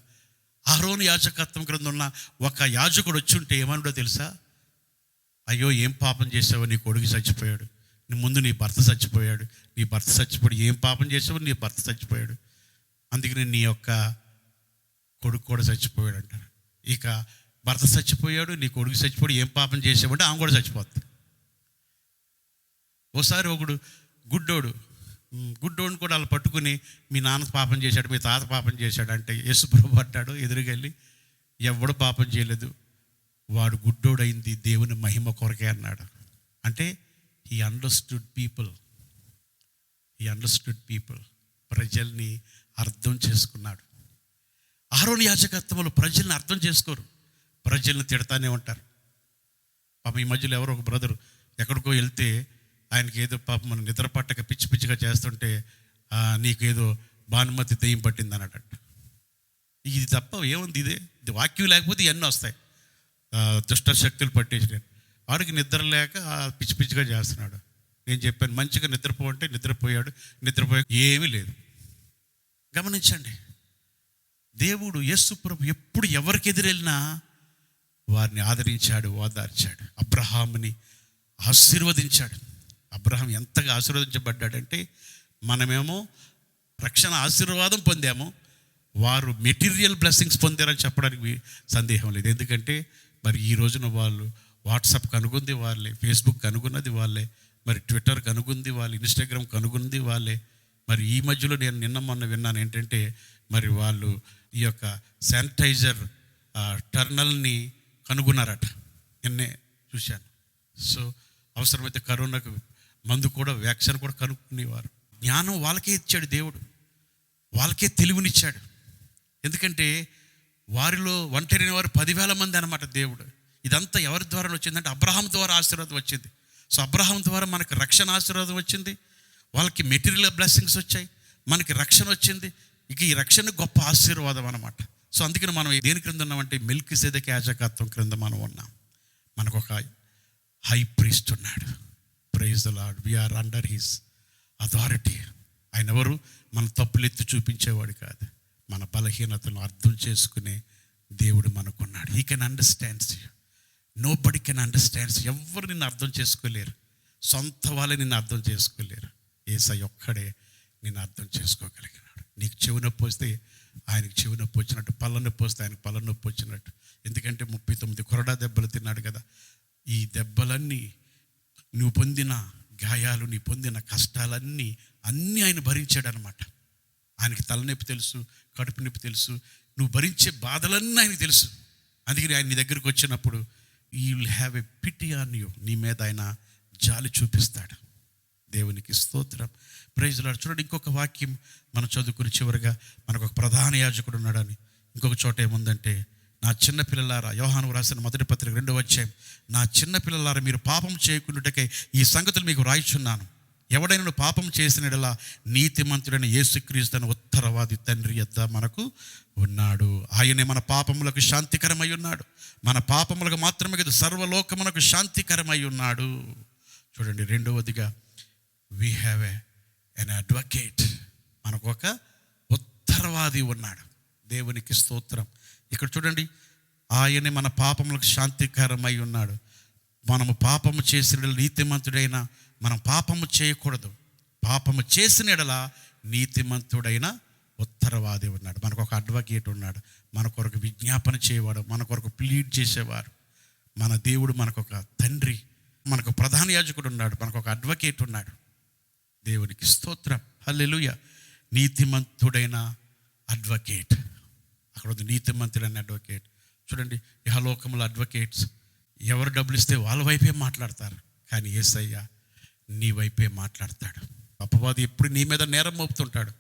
S1: అహరోను యాజకత్వం క్రింద ఉన్న ఒక యాజకుడు వచ్చి ఉంటే ఏమన్నాడో తెలుసా? అయ్యో, ఏం పాపం చేసావో, నీ కొడుకు చచ్చిపోయాడు, ముందు నీ భర్త చచ్చిపోయాడు, నీ భర్త చచ్చిపోయాడు, ఏం పాపం చేసావో నీ భర్త చచ్చిపోయాడు, అందుకని నీ యొక్క కొడుకు కూడా చచ్చిపోయాడు అంటారు. ఇక భర్త చచ్చిపోయాడు, నీ కొడుకు చచ్చిపోయాడు, ఏం పాపం చేసావంటే ఆమె కూడా చచ్చిపోతుంది. ఓసారి ఒకడు గుడ్డోడిని కూడా వాళ్ళు పట్టుకుని మీ నాన్న పాపం చేశాడు, మీ తాత పాపం చేశాడు అంటే యేసు ప్రభు అంటాడు ఎదురుకెళ్ళి, ఎవడు పాపం చేయలేదు, వాడు గుడ్డోడైంది దేవుని మహిమ కొరకే అన్నాడు. అంటే హీ అండర్స్టూడ్ పీపుల్, ప్రజల్ని అర్థం చేసుకున్నాడు. అహరోను యాజకత్వంలో ప్రజల్ని అర్థం చేసుకోరు, ప్రజల్ని తిడతానే ఉంటారు. పాపం ఈ మధ్యలో ఎవరో ఒక బ్రదర్ ఎక్కడికో వెళ్తే ఆయనకి ఏదో పాపం మనం నిద్ర పట్టక పిచ్చి పిచ్చిగా చేస్తుంటే నీకేదో భానుమతి దెయ్యం పట్టింది అన్నాడట. ఇది తప్ప ఏముంది? ఇది వాక్యం లేకపోతే ఇవన్నీ వస్తాయి. దుష్ట శక్తులు పట్టేసి వాడికి నిద్ర లేక పిచ్చి పిచ్చిగా చేస్తున్నాడు. నేను చెప్పాను మంచిగా నిద్రపో అంటే నిద్రపోయాడు, ఏమీ లేదు. గమనించండి, దేవుడు యేసు ప్రభు ఎప్పుడు ఎవరికి ఎదురెళ్ళినా వారిని ఆదరించాడు, ఓదార్చాడు. అబ్రహాముని ఆశీర్వదించాడు. అబ్రహాం ఎంతగా ఆశీర్వదించబడ్డాడంటే, మనమేమో రక్షణ ఆశీర్వాదం పొందాము, వారు మెటీరియల్ బ్లెస్సింగ్స్ పొందారని చెప్పడానికి సందేహం లేదు. ఎందుకంటే మరి ఈ రోజున వాళ్ళు వాట్సాప్ కనుగొంది వాళ్ళే, ఫేస్బుక్ కనుగొన్నది వాళ్ళే, మరి ట్విట్టర్ కనుగొంది వాళ్ళే, ఇన్స్టాగ్రామ్ కనుగొంది వాళ్ళే. మరి ఈ మధ్యలో నేను నిన్న మొన్న విన్నాను ఏంటంటే, మరి వాళ్ళు ఈ యొక్క శానిటైజర్ టర్నల్ని కనుగొన్నారట. నిన్నే చూశాను. సో అవసరమైతే కరోనాకు మందు కూడా, వ్యాక్సిన్ కూడా కనుక్కునేవారు. జ్ఞానం వాళ్ళకే ఇచ్చాడు దేవుడు, వాళ్ళకే తెలివినిచ్చాడు. ఎందుకంటే వారిలో ఒంటరిని వారు 10,000 మంది అనమాట దేవుడు. ఇదంతా ఎవరి ద్వారా వచ్చిందంటే అబ్రహాం ద్వారా ఆశీర్వాదం వచ్చింది. సో అబ్రహాం ద్వారా మనకు రక్షణ ఆశీర్వాదం వచ్చింది, వాళ్ళకి మెటీరియల్ బ్లెస్సింగ్స్ వచ్చాయి, మనకి రక్షణ వచ్చింది. ఇక ఈ రక్షణ గొప్ప ఆశీర్వాదం అనమాట. సో అందుకని మనం దేని క్రింద ఉన్నామంటే మెల్కీసెదెకు యాజకత్వం క్రింద మనం ఉన్నాం. మనకు ఒక హై ప్రీస్ట్ ఉన్నాడు. Praise the Lord. We are under his authority. ఆయన ఎవరు? మన తప్పులు ఎత్తి చూపించేవాడు కాదు, మన బలహీనతను అర్థం చేసుకునే దేవుడు మనకున్నాడు. He can understands you. Nobody can understands. ఎవరు నిన్ను అర్థం చేసుకోలేరు, సొంత వాళ్ళే నిన్ను అర్థం చేసుకోలేరు. యేసయ్య ఒక్కడే నిన్ను అర్థం చేసుకోగలిగినాడు. నీకు చెవి నొప్పి వస్తే ఆయనకి చెవి నొప్పి వచ్చినట్టు, పళ్ళ నొప్పి వస్తే ఆయనకు పళ్ళ నొప్పి వచ్చినట్టు. ఎందుకంటే 39 కొరడా దెబ్బలు తిన్నాడు కదా. ఈ దెబ్బలన్నీ, నువ్వు పొందిన గాయాలు, నీ పొందిన కష్టాలన్నీ ఆయన భరించాడు అనమాట. ఆయనకి తలనొప్పి తెలుసు, కడుపు నొప్పి తెలుసు, నువ్వు భరించే బాధలన్నీ ఆయనకు తెలుసు. అందుకని ఆయన నీ దగ్గరికి వచ్చినప్పుడు you will have a pity on you. నీ మీద ఆయన జాలి చూపిస్తాడు. దేవునికి స్తోత్రం. Praise Lord. చూడండి, ఇంకొక వాక్యం మనం చదువుకుని చివరిగా, మనకు ఒక ప్రధాన యాజకుడు ఉన్నాడని. ఇంకొక చోట ఏముందంటే, నా చిన్న పిల్లలారా, యోహాను రాసిన మొదటి పత్రిక 2వ అధ్యాయం, నా చిన్న పిల్లలారా మీరు పాపం చేయకుండాటకై ఈ సంగతులు మీకు రాయిచున్నాను. ఎవడైనా పాపం చేసినడలా నీతిమంతుడైన యేసుక్రీస్తుని ఉత్తరవాది తండ్రి యొద్ద మనకు ఉన్నాడు. ఆయనే మన పాపములకు శాంతికరమై ఉన్నాడు. మన పాపములకు మాత్రమే కాదు, సర్వలోకమునకు శాంతికరమై ఉన్నాడు. చూడండి, 2వదిగా వీ హ్యావ్ ఎన్ అడ్వకేట్. మనకు ఒక ఉత్తరవాది ఉన్నాడు. దేవునికి స్తోత్రం. ఇక్కడ చూడండి, ఆయనే మన పాపములకు శాంతికరమై ఉన్నాడు. మనము పాపము చేసిన నీతిమంతుడైన, మనం పాపము చేయకూడదు, పాపము చేసిన ఎడల నీతిమంతుడైన ఉత్తరవాది ఉన్నాడు. మనకు ఒక అడ్వకేట్ ఉన్నాడు, మన కొరకు విజ్ఞాపన చేయవాడు, మన కొరకు ప్లీడ్ చేసేవారు. మన దేవుడు మనకు ఒక తండ్రి, మనకు ప్రధాన యాజకుడు ఉన్నాడు, మనకు ఒక అడ్వకేట్ ఉన్నాడు. దేవునికి స్తోత్రం. హల్లెలూయా. నీతిమంతుడైన అడ్వకేట్. అక్కడ ఉంది నీతిమంతుడైన అడ్వకేట్. చూడండి, ఇహలోకముల అడ్వకేట్స్ ఎవరు డబ్బులు ఇస్తే వాళ్ళ వైపే మాట్లాడతారు, కానీ యేసయ్య నీ వైపే మాట్లాడతాడు. అపవాది ఎప్పుడు నీ మీద నేరం మోపుతుంటాడు,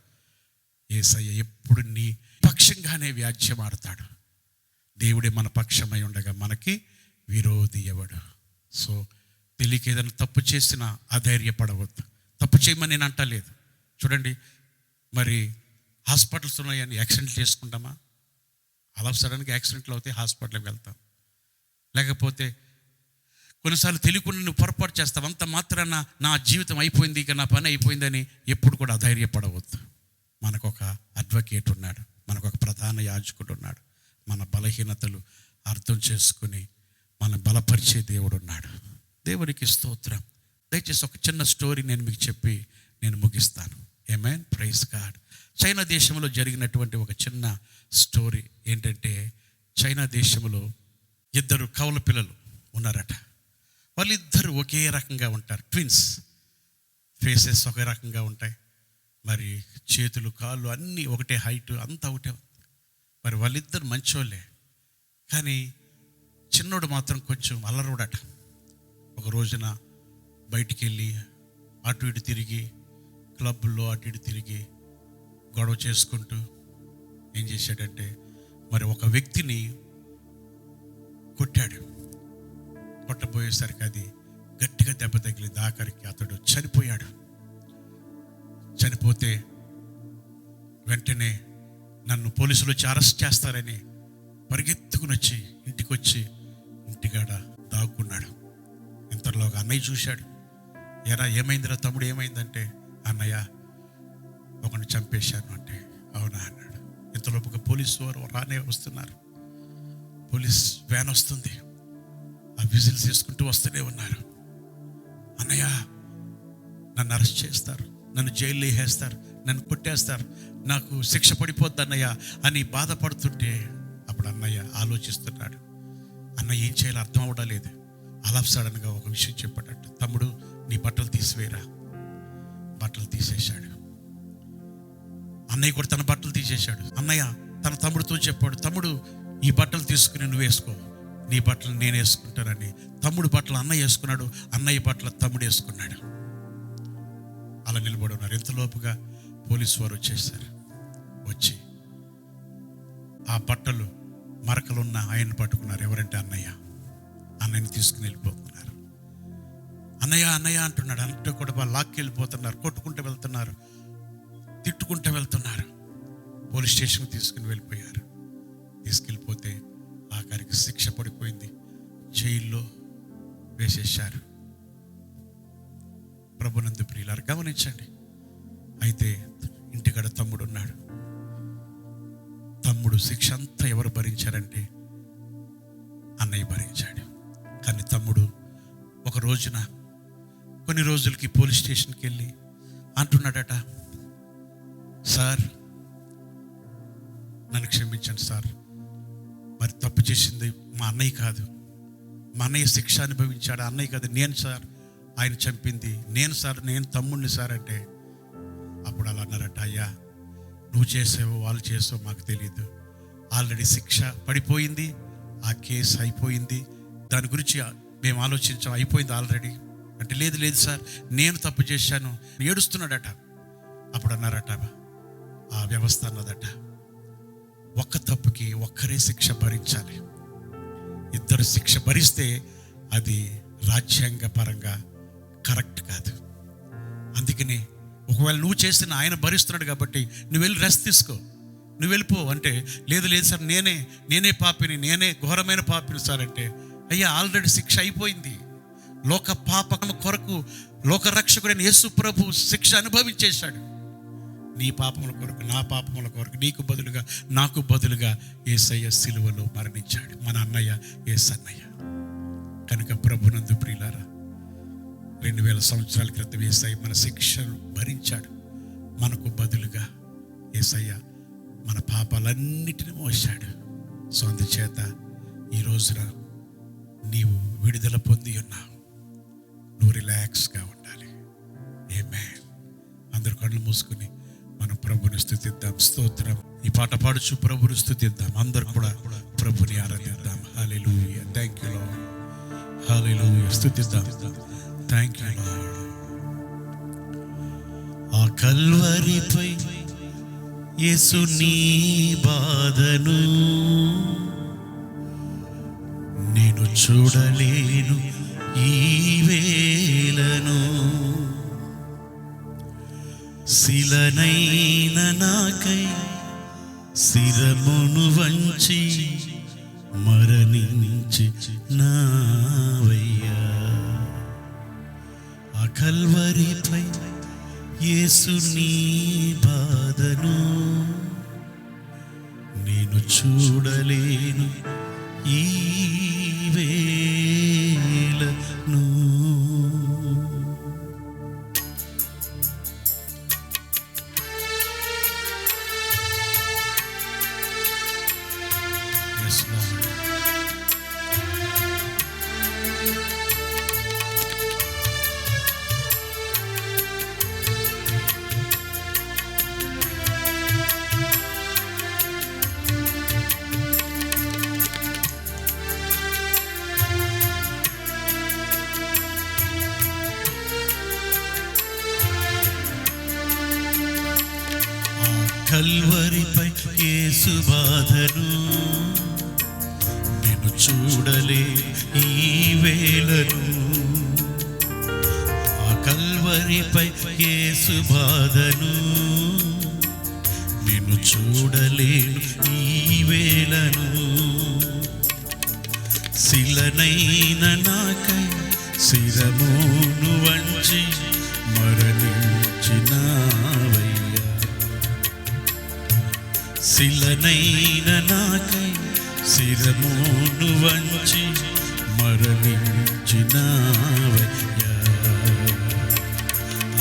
S1: యేసయ్య ఎప్పుడు నీ పక్షంగానే వ్యాజ్యం ఆడతాడు. దేవుడే మన పక్షమై ఉండగా మనకి విరోధి ఎవడు? సో తెలియక ఏదైనా తప్పు చేసినా అధైర్యపడవద్దు. తప్పు చేయమని నేను అంటలేదు. చూడండి, మరి హాస్పిటల్స్ ఉన్నాయని యాక్సిడెంట్లు చేసుకుంటామా? అలా సడన్గా యాక్సిడెంట్లు అవుతాయి, హాస్పిటల్కి వెళ్తాం. లేకపోతే కొన్నిసార్లు తెలియకుండా నువ్వు పొరపాటు చేస్తావు. అంత మాత్రాన నా జీవితం అయిపోయింది, ఇక నా పని అయిపోయిందని ఎప్పుడు కూడా అధైర్యపడవద్దు. మనకు ఒక అడ్వకేట్ ఉన్నాడు, మనకు ఒక ప్రధాన యాజకుడు ఉన్నాడు. మన బలహీనతలు అర్థం చేసుకుని మనం బలపరిచే దేవుడు ఉన్నాడు. దేవునికి స్తోత్రం. దయచేసి ఒక చిన్న స్టోరీ నేను మీకు చెప్పి నేను ముగిస్తాను. ఆమేన్. Praise God. చైనా దేశంలో జరిగినటువంటి ఒక చిన్న స్టోరీ ఏంటంటే, చైనా దేశంలో 2 కవల పిల్లలు ఉన్నారట. వాళ్ళిద్దరు ఒకే రకంగా ఉంటారు, ట్విన్స్. ఫేసెస్ ఒకే రకంగా ఉంటాయి, మరి చేతులు కాళ్ళు అన్నీ ఒకటే హైట్, అంతా ఒకటే. మరి వాళ్ళిద్దరు మంచోళ్ళే, కానీ చిన్నోడు మాత్రం కొంచెం అల్లరోడట. ఒక రోజున బయటికి వెళ్ళి అటు ఇటు తిరిగి, క్లబ్బుల్లో అటు ఇటు తిరిగి గొడవ చేసుకుంటూ ఏం చేశాడంటే, మరి ఒక వ్యక్తిని కొట్టాడు. కొట్టబోయేసరికి అది గట్టిగా దెబ్బ తగిలింది. ఆఖరికి అతడు చనిపోయాడు. చనిపోతే వెంటనే నన్ను పోలీసులు వచ్చి అరెస్ట్ చేస్తారని పరిగెత్తుకుని వచ్చి ఇంటికి వచ్చి ఇంటికాడ దాక్కున్నాడు. ఇంతలోగా అన్నయ్య చూశాడు. ఎరా ఏమైందిరా తమ్ముడు, ఏమైందంటే, అన్నయ్య ఒకరిని చంపేశాను అంటే, అవునా అన్నాడు. ఇంతలోపుగా పోలీసు వారు రానే వస్తున్నారు. పోలీస్ వ్యాన్ వస్తుంది, ఆ విజిల్స్ వేసుకుంటూ వస్తూనే ఉన్నారు. అన్నయ్య నన్ను అరెస్ట్ చేస్తారు, నన్ను జైల్లో వేసేస్తారు, నన్ను కొట్టేస్తారు, నాకు శిక్ష పడిపోద్ది అన్నయ్య అని బాధపడుతుంటే, అప్పుడు అన్నయ్య ఆలోచిస్తున్నాడు. అన్నయ్య ఏం చేయాలో అర్థం అవ్వడం లేదు. అలా సడన్గా ఒక విషయం చెప్పాడట. తమ్ముడు నీ బట్టలు తీసివేరా. బట్టలు తీసేశాడు. అన్నయ్య కూడా తన బట్టలు తీసేశాడు. అన్నయ్య తన తమ్ముడితో చెప్పాడు, తమ్ముడు ఈ బట్టలు తీసుకుని నువ్వు వేసుకో, నీ బట్టలు నేను వేసుకుంటానని. తమ్ముడు బట్టలు అన్నయ్య వేసుకున్నాడు, అన్నయ్య బట్టలు తమ్ముడు వేసుకున్నాడు. అలా నిలబడి ఉన్నారు. ఎంతలోపుగా పోలీసు వారు వచ్చేసారు. వచ్చి ఆ బట్టలు మరకలున్న ఆయన్ని పట్టుకున్నారు. ఎవరంటే అన్నయ్యని తీసుకుని వెళ్ళిపోతున్నారు. అన్నయ్య అంటున్నాడు. అంటే కూడా వాళ్ళు లాక్కి వెళ్ళిపోతున్నారు, కొట్టుకుంటూ వెళ్తున్నారు, తిట్టుకుంటూ వెళ్తున్నారు. పోలీస్ స్టేషన్కి తీసుకుని వెళ్ళిపోయారు. తీసుకెళ్ళిపోతే ఆఖరికి శిక్ష పడిపోయింది, జైల్లో వేసేశారు. ప్రభునందు ప్రియులారు గమనించండి. అయితే ఇంటికాడ తమ్ముడు ఉన్నాడు. తమ్ముడు శిక్ష అంతా ఎవరు భరించారంటే అన్నయ్య భరించాడు. కానీ తమ్ముడు ఒక రోజున కొన్ని రోజులకి పోలీస్ స్టేషన్కి వెళ్ళి అంటున్నాడట, సార్ నన్ను క్షమించండి సార్, మరి తప్పు చేసింది మా అన్నయ్య కాదు, మా అన్నయ్య శిక్ష అనుభవించాడు, అన్నయ్య కాదు నేను సార్, ఆయన చంపింది నేను సార్, నేను తమ్ముడిని సార్ అంటే అప్పుడు అలా అన్నారట, అయ్యా నువ్వు చేసావో వాళ్ళు చేసావో మాకు తెలియదు, ఆల్రెడీ శిక్ష పడిపోయింది, ఆ కేసు అయిపోయింది, దాని గురించి మేము ఆలోచించాం, అయిపోయింది ఆల్రెడీ అంటే లేదు సార్ నేను తప్పు చేశాను ఏడుస్తున్నాడట. అప్పుడు అన్నారట, ఆ వ్యవస్థ అన్నదట, ఒక్క తప్పుకి ఒక్కరే శిక్ష భరించాలి, ఇద్దరు శిక్ష భరిస్తే అది రాజ్యాంగ పరంగా కరెక్ట్ కాదు. అందుకని ఒకవేళ నువ్వు చేసిన ఆయన భరిస్తున్నాడు కాబట్టి నువ్వు వెళ్ళి రెస్ట్ తీసుకో, నువ్వు వెళ్ళిపో అంటే లేదు సార్ నేనే పాపిని, నేనే ఘోరమైన పాపిని సార్ అంటే, అయ్యా ఆల్రెడీ శిక్ష అయిపోయింది, లోక పాపం కొరకు లోకరక్షకుడైన యేసు ప్రభు శిక్ష అనుభవించేశాడు. నీ పాపముల కొరకు నా పాపముల కొరకు నీకు బదులుగా నాకు బదులుగా యేసయ్య సిలువలో మరణించాడు, మన అన్నయ్య యేసన్నయ్య. కనుక ప్రభునందు ప్రియులారా, 2000 సంవత్సరాల క్రితం యేసయ్య మన శిక్షను భరించాడు, మనకు బదులుగా యేసయ్య మన పాపాలన్నిటిని మోసాడు. సో అందుచేత ఈ రోజున నీవు విడుదల పొంది ఉన్నావు, నువ్వు రిలాక్స్గా ఉండాలి. ఆమేన్. అందరు కళ్ళు మూసుకుని మనం ప్రభుని స్తుతిద్దాం. స్తోత్రం. ఈ పాట పాడుచు ప్రభుని స్తుతిద్దాం. అందరు కూడా ప్రభుని ఆరాధిద్దాం. Hallelujah. Thank you Lord. Hallelujah. స్తుతిద్దాం. Thank you Lord. ఆ కల్వరిపై యేసు నీ బాధను నేను చూడలేను ఈ వేళను, శిలనైన నాకై శిరమును వంచి మరణించి నావయ్యా. ఆ కల్వరిపై యేసు నీ బాధను నేను చూడలేను ఈ వేళను. Yes, Lord. కల్వరిపై యేసు బాధను నేను చూడలే ఈ వేళను. ఆ కల్వరిపై యేసు బాధను నేను చూడలేను ఈ వేళను, శిలనైన నాకై శిరమును వంచి మరణించినావయ్యా. శిలనైన నాకై శిరమును వంచి మరణించినావయ్యా.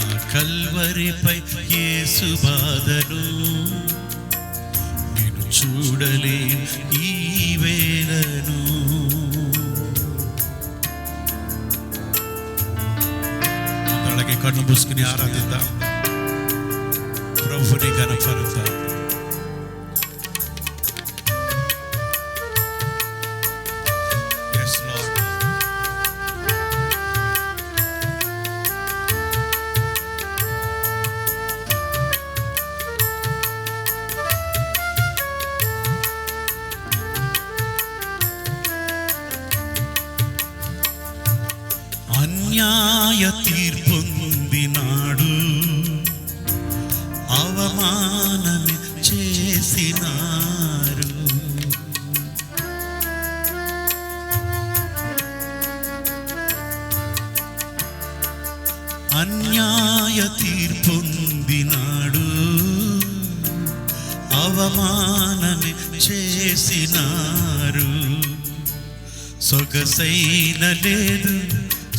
S1: ఆ కల్వరిపై యేసు బాధను నేను చూడలే ఈ వేళను. అలాగే కన్ను మూసుకుని ఆరాధిద్దాం, ప్రభుని ఘనపరుద్దాం. Yes, Lord. అన్యాయ తీర్పొందినాడు, అవమానమే చేసినారు. అన్యాయ తీర్పొందినాడు, అవమానమే చేసినారు. సొగసైన లేదు,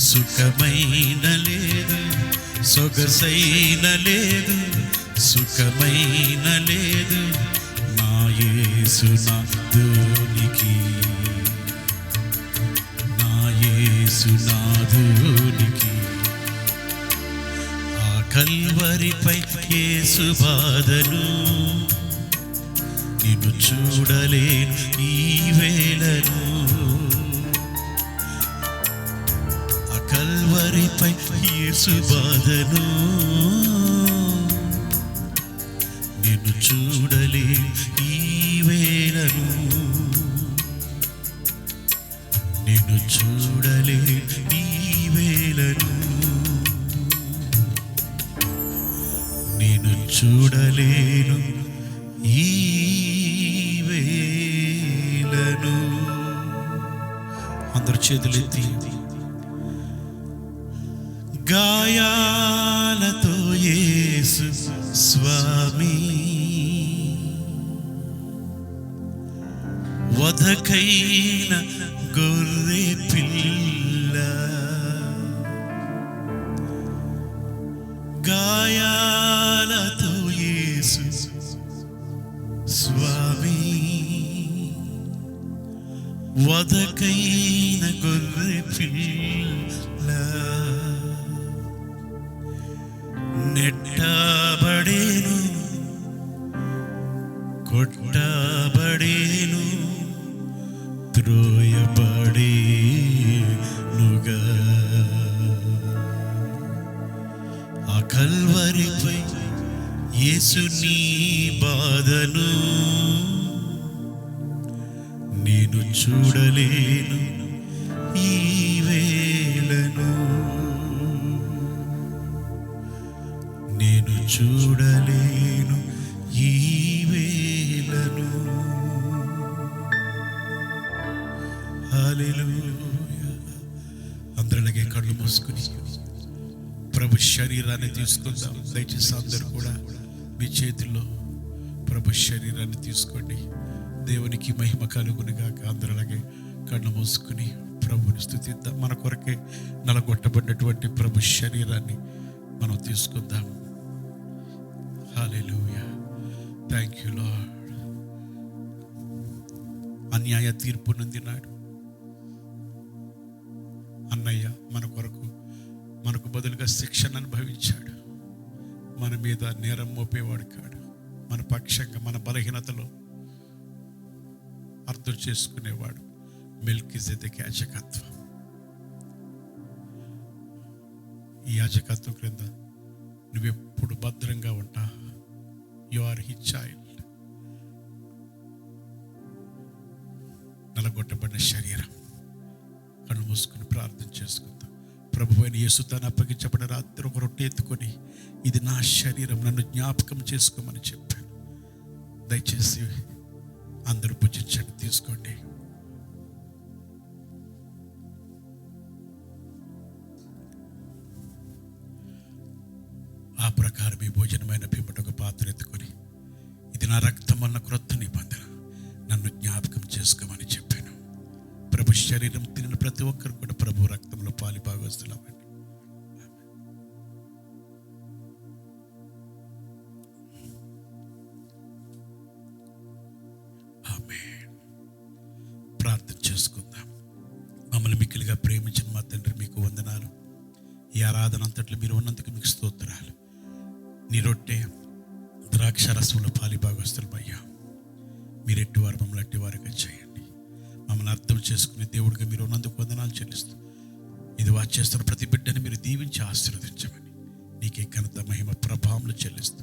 S1: సుఖమైన లేదు, సొగసైన లేదు, సుఖమైన లేదు, నా యేసునాథునికి, నా యేసునాథునికి. ఆ కల్వరిపై యేసు బాధను నిన్ను చూడలేను ఈ వేళను. ఆ కల్వరిపై యేసు బాధను నిన్ను చూడలేను ఈ వేళను, నిన్ను చూడలేను ఈ వేళను, నిన్ను చూడలేను ఈ వేళను. అందరు చేతులెత్తి. గాయాలతో యేసు స్వామి వధకైన గొర్రె పిల్ల, గాయాలతో యేసు స్వామి వధకైన గొర్రె పిల్ల, నెట్టబడేను, కొట్టబడేను, త్రోయబడేనుగా. ఆ కల్వరిపై యేసు నీ బాధను నేను చూడలేను ఈ వేళను, నేను చూడలేను ఈ వేళను. హల్లెలూయా. అందరిలాగే కళ్ళు మూసుకుని ప్రభు శరీరాన్ని తీసుకుందాం. దయచేసి అందరూ కూడా మీ చేతుల్లో ప్రభు శరీరాన్ని తీసుకోండి. దేవునికి మహిమ కలుగునుగాక. అందరిలాగే కళ్ళు మూసుకుని ప్రభుని స్తుతిద్దాం. మన కొరకే నలగొట్టబడినటువంటి ప్రభు శరీరాన్ని మనం తీసుకుందాం. హల్లెలూయా. Thank you Lord. అన్యాయ తీర్పు నొందినాడు అన్నయ్య. మన కొరకు మనకు బదులుగా శిక్షను అనుభవించాడు. మన మీద నేరం మోపేవాడు కాడు. మన పక్షంగా మన బలహీనతలో అర్థం చేసుకునేవాడు. మెల్కీజెదెకు యాజకత్వం. ఈ యాజకత్వం క్రింద నువ్వెప్పుడు భద్రంగా ఉంటా. You are his child. నలగొట్టబడిన శరీరం. కళ్ళు మూసుకుని ప్రార్థన చేసుకుందాం. ప్రభు అయిన యేసు తాను అప్పగించబడిన రాత్రి ఒక రొట్టె ఎత్తుకొని, ఇది నా శరీరం, నన్ను జ్ఞాపకం చేసుకోమని చెప్పాను. దయచేసి అందరూ భుజించండి, తీసుకోండి. ఆ ప్రకారం ఈ భోజనమైన పిమ్మట ఒక పాత్ర ఎత్తుకొని, ఇది నా రక్తం వలన క్రొత్త నిబంధన, నన్ను జ్ఞాపకం చేసుకోమని చెప్పాను. ప్రభు శరీరం తినిన ప్రతి ఒక్కరు కూడా ప్రభు రక్తంలో పాలి భాగస్తులవ్వండి. ప్రార్థన చేసుకుందాం. మమ్మల్ని మిక్కిలిగా ప్రేమించిన మా తండ్రి, మీకు వందనాలు. ఈ ఆరాధన అంతట్లో మీరు ఉన్నందుకు మీకు స్తోత్రాలు. నీ రొట్టె ద్రాక్ష రసంలో పాలి భాగస్తులమయ్యా. మీరు ఎట్టివారు మమ్మల్ని అట్టివారుగా చేయండి. మమ్మల్ని అర్థం చేసుకునే దేవుడిగా మీరు ఉన్నందుకు వందనాలు చెల్లిస్తూ, ఇది చేస్తున్న ప్రతి బిడ్డని మీరు దీవించి ఆశీర్వదించమని నీకే ఘనత మహిమ ప్రభావములు చెల్లిస్తూ,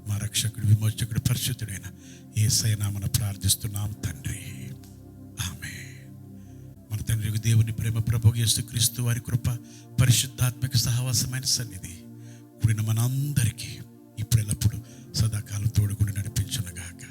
S1: మా రక్షకుడు విమోచకుడు పరిశుద్ధుడైన యేసయ్య నామమున ప్రార్థిస్తున్నాం తండ్రి. ఆమేన్. మన తండ్రి దేవుని ప్రేమ, ప్రభువు యేసుక్రీస్తు వారి కృప, పరిశుద్ధాత్మక సహవాసమైన సన్నిధి కూడిన మనందరికీ ఇప్పుడు ఎల్లప్పుడు సదాకాలం తోడుగుండి నడిపించునుగాక.